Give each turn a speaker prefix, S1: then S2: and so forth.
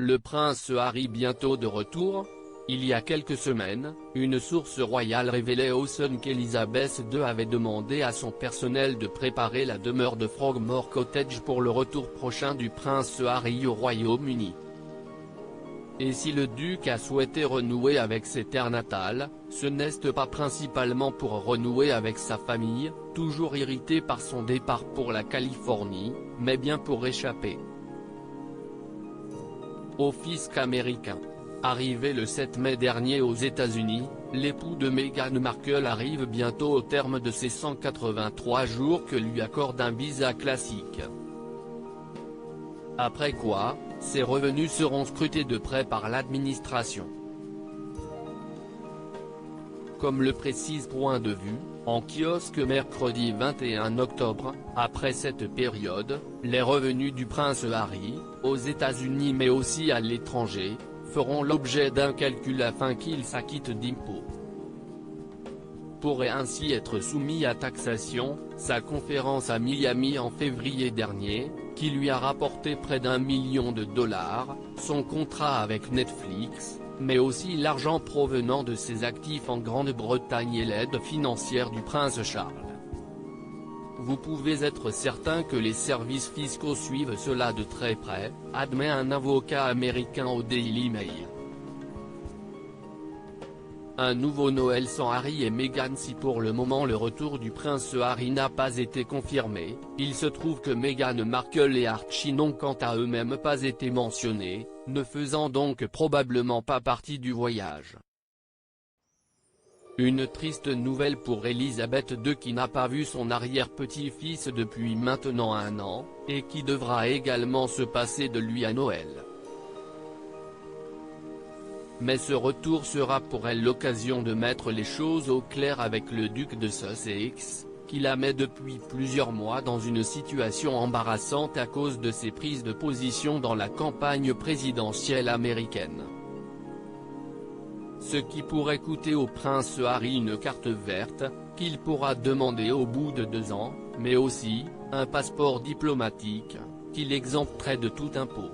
S1: Le prince Harry bientôt de retour? Il y a quelques semaines, une source royale révélait au Sun qu'Elizabeth II avait demandé à son personnel de préparer la demeure de Frogmore Cottage pour le retour prochain du prince Harry au Royaume-Uni. Et si le duc a souhaité renouer avec ses terres natales, ce n'est pas principalement pour renouer avec sa famille, toujours irritée par son départ pour la Californie, mais bien pour échapper au fisc américain. Arrivé le 7 mai dernier aux États-Unis, l'époux de Meghan Markle arrive bientôt au terme de ses 183 jours que lui accorde un visa classique. Après quoi, ses revenus seront scrutés de près par l'administration. Comme le précise Point de Vue, en kiosque mercredi 21 octobre, après cette période, les revenus du prince Harry, aux États-Unis mais aussi à l'étranger, feront l'objet d'un calcul afin qu'il s'acquitte d'impôts. Pourrait ainsi être soumis à taxation. Sa conférence à Miami en février dernier, qui lui a rapporté près d'1 million de dollars, son contrat avec Netflix, mais aussi l'argent provenant de ses actifs en Grande-Bretagne et l'aide financière du prince Charles. Vous pouvez être certain que les services fiscaux suivent cela de très près, admet un avocat américain au Daily Mail. Un nouveau Noël sans Harry et Meghan. Si pour le moment le retour du prince Harry n'a pas été confirmé, il se trouve que Meghan Markle et Archie n'ont quant à eux-mêmes pas été mentionnés, ne faisant donc probablement pas partie du voyage. Une triste nouvelle pour Elisabeth II qui n'a pas vu son arrière-petit-fils depuis maintenant 1 an, et qui devra également se passer de lui à Noël. Mais ce retour sera pour elle l'occasion de mettre les choses au clair avec le duc de Sussex, qui la met depuis plusieurs mois dans une situation embarrassante à cause de ses prises de position dans la campagne présidentielle américaine. Ce qui pourrait coûter au prince Harry une carte verte, qu'il pourra demander au bout de 2 ans, mais aussi, un passeport diplomatique, qui l'exempterait de tout impôt.